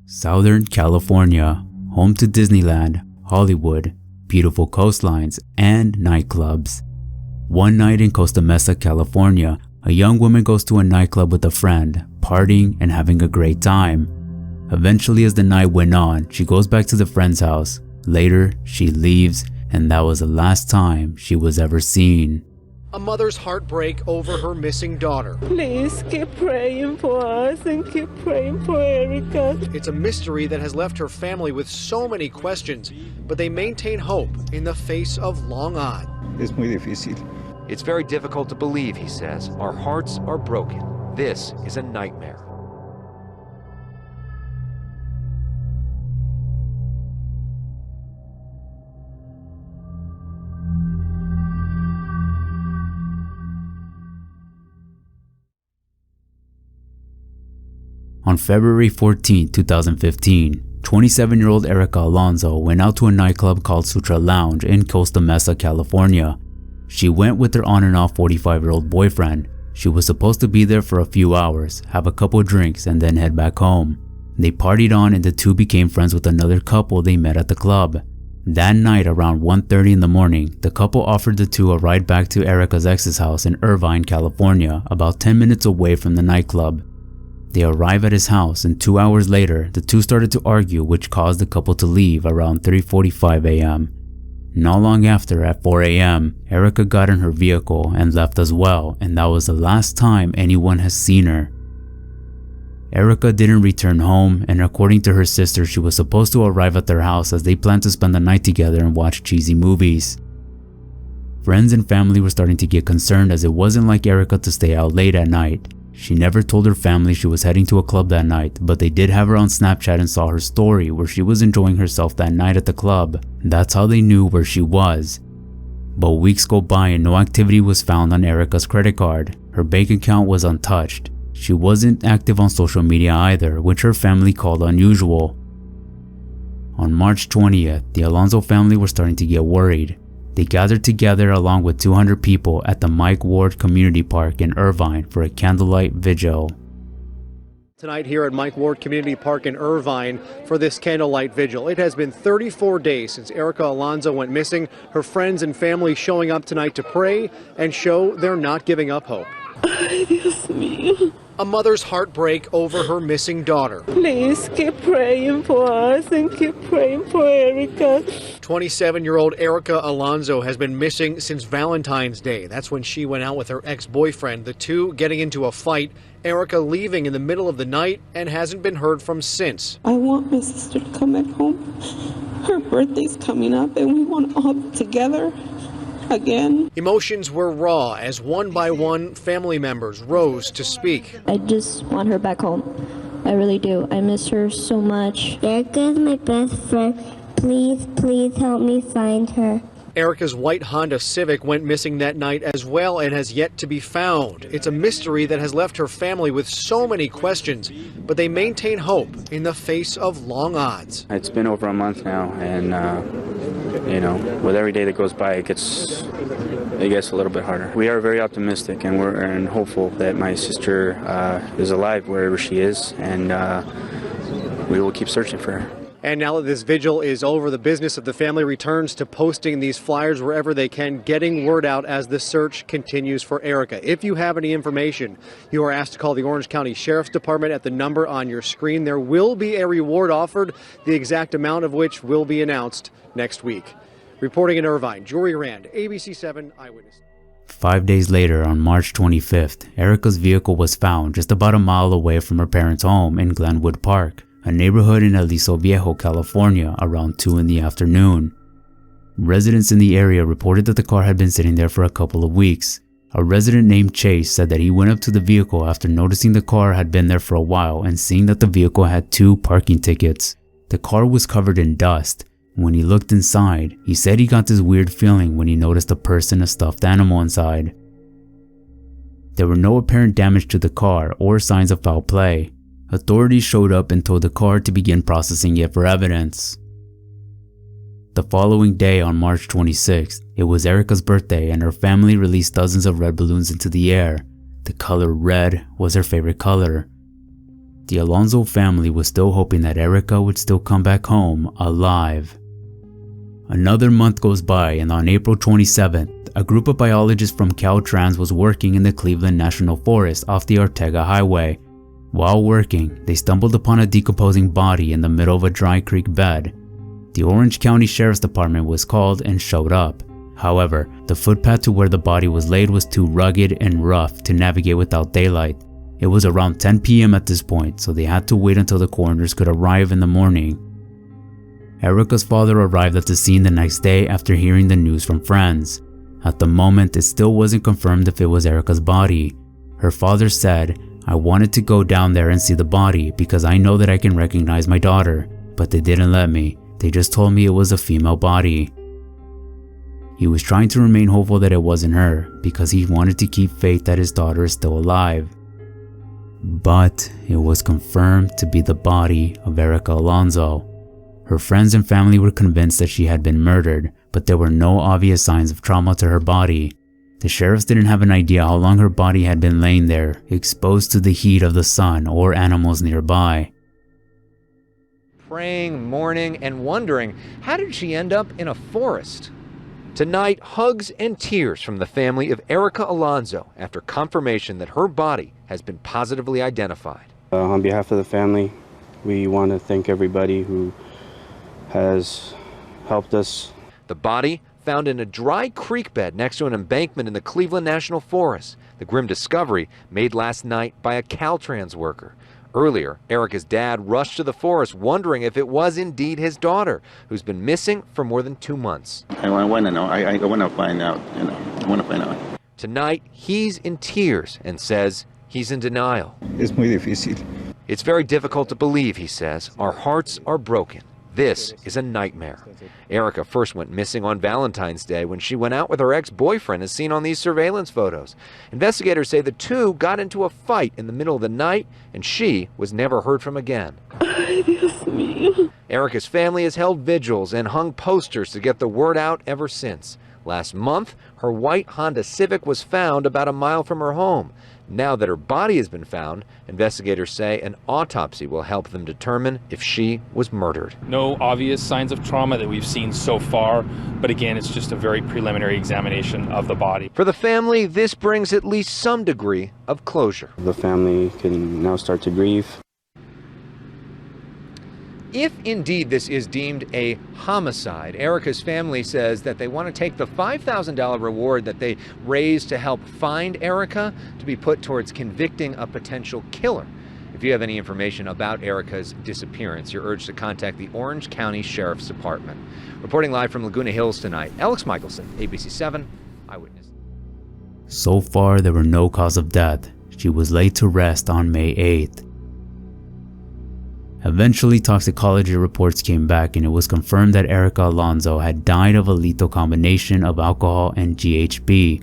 Southern California, home to Disneyland, Hollywood, beautiful coastlines, and nightclubs. One night in Costa Mesa, California, a young woman goes to a nightclub with a friend, partying and having a great time. Eventually, as the night went on, she goes back to the friend's house. Later, she leaves, and that was the last time she was ever seen. A mother's heartbreak over her missing daughter. Please keep praying for us and keep praying for Erica. It's a mystery that has left her family with so many questions, but they maintain hope in the face of long odds. Es muy difícil. It's very difficult to believe, he says. Our hearts are broken. This is a nightmare. On February 14, 2015, 27-year-old Erica Alonso went out to a nightclub called Sutra Lounge in Costa Mesa, California. She went with her on and off 45-year-old boyfriend. She was supposed to be there for a few hours, have a couple drinks, and then head back home. They partied on and the two became friends with another couple they met at the club. That night around 1:30 in the morning, the couple offered the two a ride back to Erica's ex's house in Irvine, California, about 10 minutes away from the nightclub. They arrive at his house, and 2 hours later, the two started to argue, which caused the couple to leave around 3:45 a.m. Not long after, at 4 a.m., Erica got in her vehicle and left as well, and that was the last time anyone has seen her. Erica didn't return home, and according to her sister, she was supposed to arrive at their house as they planned to spend the night together and watch cheesy movies. Friends and family were starting to get concerned as it wasn't like Erica to stay out late at night. She never told her family she was heading to a club that night, but they did have her on Snapchat and saw her story where she was enjoying herself that night at the club. That's how they knew where she was. But weeks go by and no activity was found on Erica's credit card. Her bank account was untouched. She wasn't active on social media either, which her family called unusual. On March 20th, the Alonso family were starting to get worried. They gathered together along with 200 people at the Mike Ward Community Park in Irvine for a candlelight vigil. Tonight here at Mike Ward Community Park in Irvine for this candlelight vigil. It has been 34 days since Erica Alonso went missing. Her friends and family showing up tonight to pray and show they're not giving up hope. Ay, Dios mío. A mother's heartbreak over her missing daughter. Please keep praying for us and keep praying for Erica. 27-year-old Erica Alonso has been missing since Valentine's Day. That's when she went out with her ex-boyfriend, the two getting into a fight, Erica leaving in the middle of the night and hasn't been heard from since. I want my sister to come back home. Her birthday's coming up and we want to all be together again. Emotions were raw as one by one family members rose to speak. I just want her back home. I really do. I miss her so much. Erica is my best friend. Please, please help me find her. Erica's white Honda Civic went missing that night as well and has yet to be found. It's a mystery that has left her family with so many questions, but they maintain hope in the face of long odds. It's been over a month now, and with every day that goes by, it gets a little bit harder. We are very optimistic and hopeful that my sister is alive wherever she is, and we will keep searching for her. And now that this vigil is over, the business of the family returns to posting these flyers wherever they can, getting word out as the search continues for Erica. If you have any information, you are asked to call the Orange County Sheriff's Department at the number on your screen. There will be a reward offered, the exact amount of which will be announced next week. Reporting in Irvine, Jory Rand, ABC 7 Eyewitness. 5 days later, on March 25th, Erica's vehicle was found just about a mile away from her parents' home in Glenwood Park, a neighborhood in Aliso Viejo, California, around 2 in the afternoon. Residents in the area reported that the car had been sitting there for a couple of weeks. A resident named Chase said that he went up to the vehicle after noticing the car had been there for a while and seeing that the vehicle had 2 parking tickets. The car was covered in dust. When he looked inside, he said he got this weird feeling when he noticed a person, a stuffed animal inside. There were no apparent damage to the car or signs of foul play. Authorities showed up and told the car to begin processing it for evidence. The following day, on March 26th, it was Erica's birthday and her family released dozens of red balloons into the air. The color red was her favorite color. The Alonso family was still hoping that Erica would still come back home alive. Another month goes by, and on April 27th, a group of biologists from Caltrans was working in the Cleveland National Forest off the Ortega Highway. While working, they stumbled upon a decomposing body in the middle of a dry creek bed. The Orange County Sheriff's Department was called and showed up. However, the footpath to where the body was laid was too rugged and rough to navigate without daylight. It was around 10 p.m. at this point, so they had to wait until the coroners could arrive in the morning. Erica's father arrived at the scene the next day after hearing the news from friends. At the moment, it still wasn't confirmed if it was Erica's body. Her father said, "I wanted to go down there and see the body because I know that I can recognize my daughter, but they didn't let me. They just told me it was a female body." He was trying to remain hopeful that it wasn't her because he wanted to keep faith that his daughter is still alive. But it was confirmed to be the body of Erica Alonso. Her friends and family were convinced that she had been murdered, but there were no obvious signs of trauma to her body. The sheriffs didn't have an idea how long her body had been laying there, exposed to the heat of the sun or animals nearby. Praying, mourning, and wondering, how did she end up in a forest? Tonight, hugs and tears from the family of Erica Alonso after confirmation that her body has been positively identified. On behalf of the family, we want to thank everybody who has helped us. The body found in a dry creek bed next to an embankment in the Cleveland National Forest. The grim discovery made last night by a Caltrans worker. Earlier, Erica's dad rushed to the forest wondering if it was indeed his daughter, who's been missing for more than 2 months. I want to know. I want to find out. I want to find out. Tonight, he's in tears and says he's in denial. Es muy difícil. It's very difficult to believe, he says. Our hearts are broken. This is a nightmare. Erica first went missing on Valentine's Day when she went out with her ex-boyfriend as seen on these surveillance photos. Investigators say the two got into a fight in the middle of the night and she was never heard from again. Erica's family has held vigils and hung posters to get the word out ever since. Last month, her white Honda Civic was found about a mile from her home. Now that her body has been found, investigators say an autopsy will help them determine if she was murdered. No obvious signs of trauma that we've seen so far, but again, it's just a very preliminary examination of the body. For the family, this brings at least some degree of closure. The family can now start to grieve. If indeed this is deemed a homicide, Erica's family says that they want to take the $5,000 reward that they raised to help find Erica to be put towards convicting a potential killer. If you have any information about Erica's disappearance, you're urged to contact the Orange County Sheriff's Department. Reporting live from Laguna Hills tonight, Alex Michelson, ABC 7 Eyewitness. So far, there were no cause of death. She was laid to rest on May 8th. Eventually, toxicology reports came back and it was confirmed that Erica Alonso had died of a lethal combination of alcohol and GHB.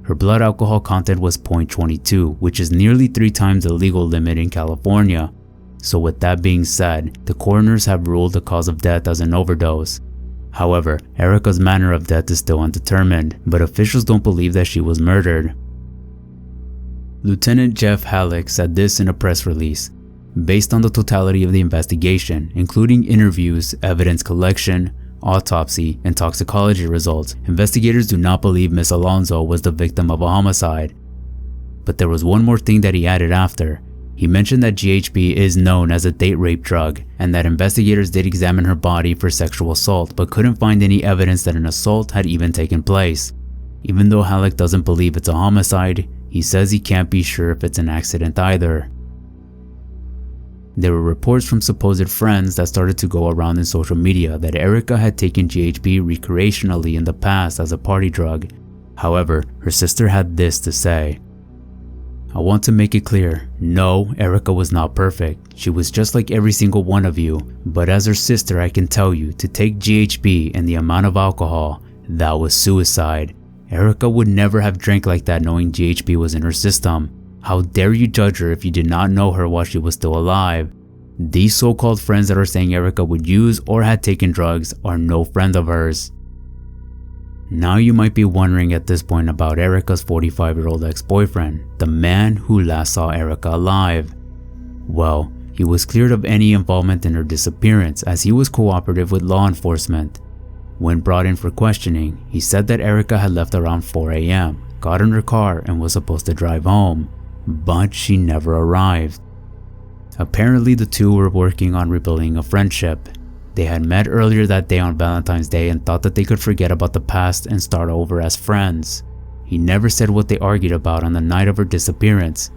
Her blood alcohol content was 0.22, which is nearly 3 times the legal limit in California. So with that being said, the coroners have ruled the cause of death as an overdose. However, Erica's manner of death is still undetermined, but officials don't believe that she was murdered. Lieutenant Jeff Halleck said this in a press release. Based on the totality of the investigation, including interviews, evidence collection, autopsy, and toxicology results, investigators do not believe Miss Alonso was the victim of a homicide. But there was one more thing that he added after. He mentioned that GHB is known as a date rape drug, and that investigators did examine her body for sexual assault but couldn't find any evidence that an assault had even taken place. Even though Halleck doesn't believe it's a homicide, he says he can't be sure if it's an accident either. There were reports from supposed friends that started to go around in social media that Erica had taken GHB recreationally in the past as a party drug. However, her sister had this to say. I want to make it clear, no, Erica was not perfect. She was just like every single one of you, but as her sister I can tell you, to take GHB and the amount of alcohol, that was suicide. Erica would never have drank like that knowing GHB was in her system. How dare you judge her if you did not know her while she was still alive? These so-called friends that are saying Erica would use or had taken drugs are no friend of hers. Now you might be wondering at this point about Erica's 45-year-old ex-boyfriend, the man who last saw Erica alive. Well, he was cleared of any involvement in her disappearance as he was cooperative with law enforcement. When brought in for questioning, he said that Erica had left around 4 a.m., got in her car and was supposed to drive home, but she never arrived. Apparently the two were working on rebuilding a friendship. They had met earlier that day on Valentine's Day and thought that they could forget about the past and start over as friends. He never said what they argued about on the night of her disappearance.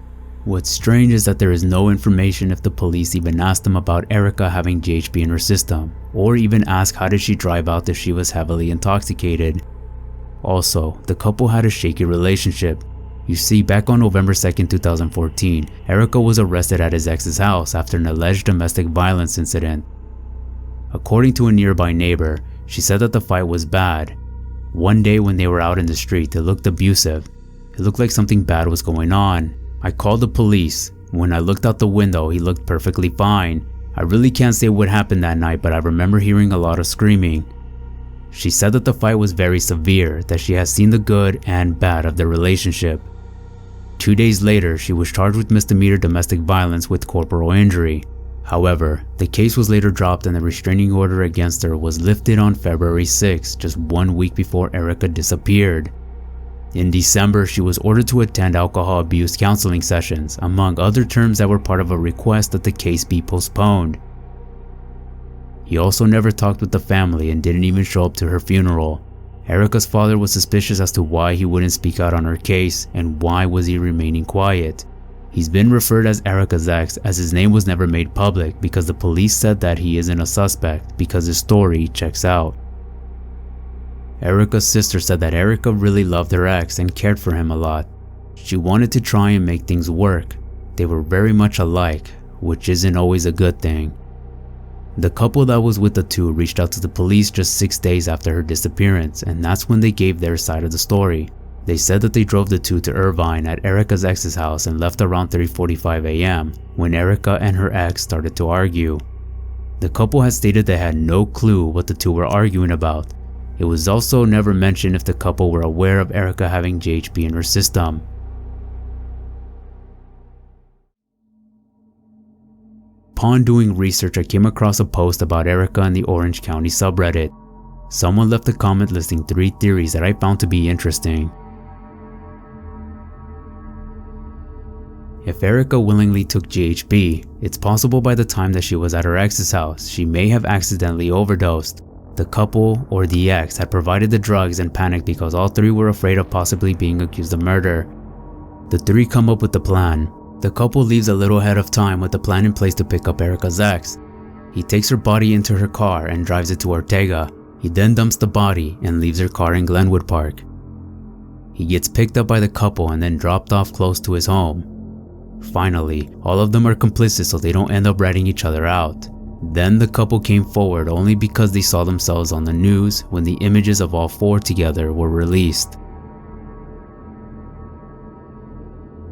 What's strange is that there is no information if the police even asked him about Erica having GHB in her system, or even asked how did she drive out if she was heavily intoxicated. Also, the couple had a shaky relationship. You see, back on November 2nd, 2014, Erica was arrested at his ex's house after an alleged domestic violence incident. According to a nearby neighbor, she said that the fight was bad. One day when they were out in the street, it looked abusive. It looked like something bad was going on. I called the police. When I looked out the window, he looked perfectly fine. I really can't say what happened that night, but I remember hearing a lot of screaming. She said that the fight was very severe, that she has seen the good and bad of their relationship. 2 days later, she was charged with misdemeanor domestic violence with corporal injury. However, the case was later dropped and the restraining order against her was lifted on February 6, just 1 week before Erica disappeared. In December, she was ordered to attend alcohol abuse counseling sessions, among other terms that were part of a request that the case be postponed. He also never talked with the family and didn't even show up to her funeral. Erica's father was suspicious as to why he wouldn't speak out on her case and why was he remaining quiet. He's been referred as Erica's ex as his name was never made public because the police said that he isn't a suspect because his story checks out. Erica's sister said that Erica really loved her ex and cared for him a lot. She wanted to try and make things work. They were very much alike, which isn't always a good thing. The couple that was with the two reached out to the police just 6 days after her disappearance, and that's when they gave their side of the story. They said that they drove the two to Irvine at Erica's ex's house and left around 3:45 a.m. when Erica and her ex started to argue. The couple had stated they had no clue what the two were arguing about. It was also never mentioned if the couple were aware of Erica having GHB in her system. Upon doing research, I came across a post about Erica in the Orange County subreddit. Someone left a comment listing 3 theories that I found to be interesting. If Erica willingly took GHB, it's possible by the time that she was at her ex's house, she may have accidentally overdosed. The couple, or the ex, had provided the drugs and panicked because all 3 were afraid of possibly being accused of murder. The 3 come up with the plan. The couple leaves a little ahead of time with the plan in place to pick up Erica's ex. He takes her body into her car and drives it to Ortega. He then dumps the body and leaves her car in Glenwood Park. He gets picked up by the couple and then dropped off close to his home. Finally, all of them are complicit so they don't end up ratting each other out. Then the couple came forward only because they saw themselves on the news when the images of all 4 together were released.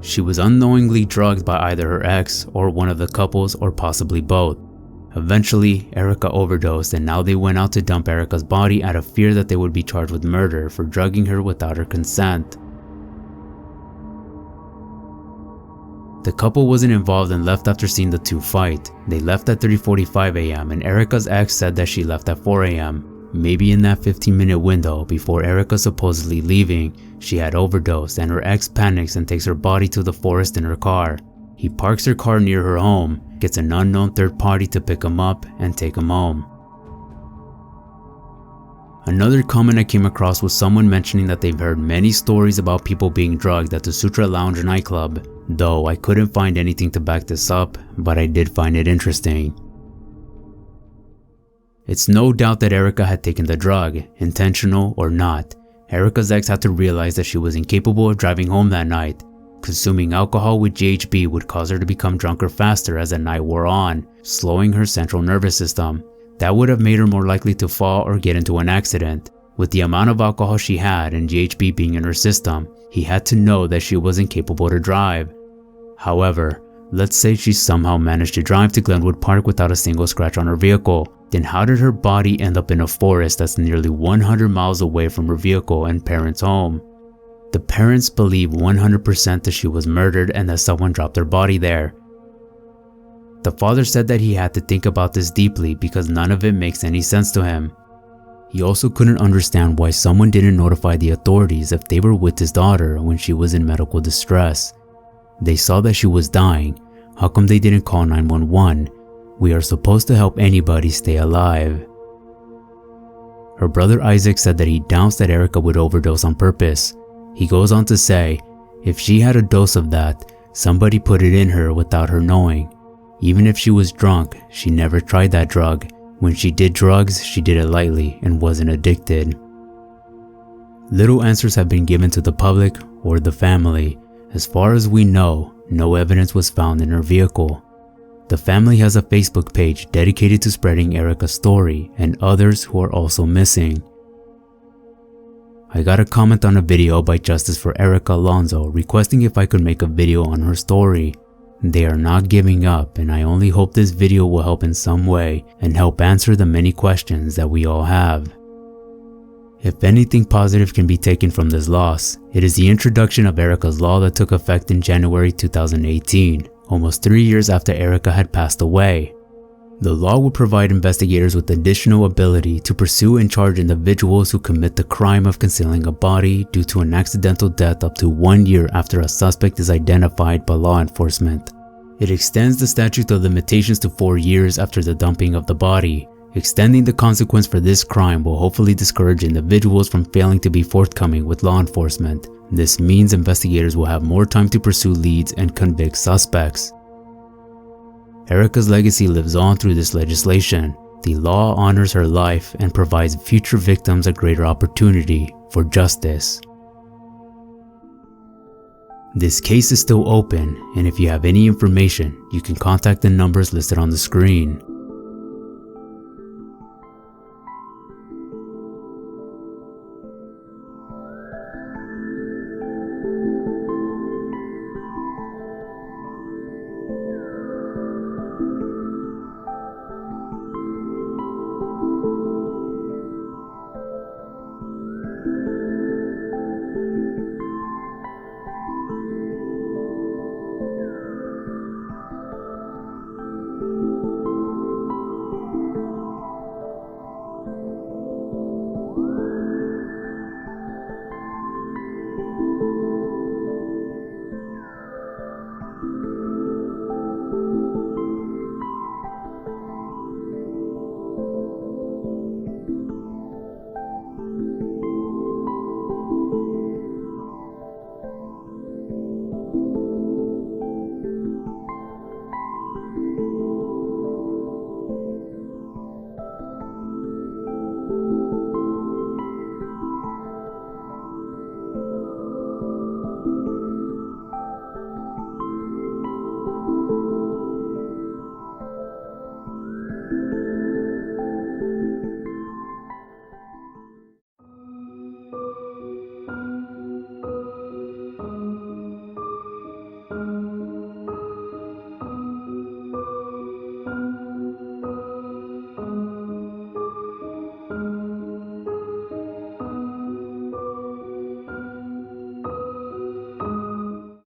She was unknowingly drugged by either her ex or one of the couples or possibly both. Eventually, Erica overdosed and now they went out to dump Erica's body out of fear that they would be charged with murder for drugging her without her consent. The couple wasn't involved and left after seeing the 2 fight. They left at 3:45 a.m. and Erica's ex said that she left at 4 a.m. Maybe in that 15-minute window before Erica supposedly leaving, she had overdosed and her ex panics and takes her body to the forest in her car. He parks her car near her home, gets an unknown third party to pick him up and take him home. Another comment I came across was someone mentioning that they've heard many stories about people being drugged at the Sutra Lounge nightclub, though I couldn't find anything to back this up, but I did find it interesting. It's no doubt that Erica had taken the drug, intentional or not. Erica's ex had to realize that she was incapable of driving home that night. Consuming alcohol with GHB would cause her to become drunker faster as the night wore on, slowing her central nervous system. That would have made her more likely to fall or get into an accident. With the amount of alcohol she had and GHB being in her system, he had to know that she wasn't capable to drive. However, let's say she somehow managed to drive to Glenwood Park without a single scratch on her vehicle. Then how did her body end up in a forest that's nearly 100 miles away from her vehicle and parents' home? The parents believe 100% that she was murdered and that someone dropped her body there. The father said that he had to think about this deeply because none of it makes any sense to him. He also couldn't understand why someone didn't notify the authorities if they were with his daughter when she was in medical distress. They saw that she was dying. How come they didn't call 911? We are supposed to help anybody stay alive. Her brother Isaac said that he doubts that Erica would overdose on purpose. He goes on to say, if she had a dose of that, somebody put it in her without her knowing. Even if she was drunk, she never tried that drug. When she did drugs, she did it lightly and wasn't addicted. Little answers have been given to the public or the family. As far as we know, no evidence was found in her vehicle. The family has a Facebook page dedicated to spreading Erica's story and others who are also missing. I got a comment on a video by Justice for Erica Alonso requesting if I could make a video on her story. They are not giving up, and I only hope this video will help in some way and help answer the many questions that we all have. If anything positive can be taken from this loss, it is the introduction of Erica's law that took effect in January 2018, almost 3 years after Erica had passed away. The law will provide investigators with additional ability to pursue and charge individuals who commit the crime of concealing a body due to an accidental death up to 1 year after a suspect is identified by law enforcement. It extends the statute of limitations to 4 years after the dumping of the body. Extending the consequence for this crime will hopefully discourage individuals from failing to be forthcoming with law enforcement. This means investigators will have more time to pursue leads and convict suspects. Erica's legacy lives on through this legislation. The law honors her life and provides future victims a greater opportunity for justice. This case is still open, and if you have any information, you can contact the numbers listed on the screen.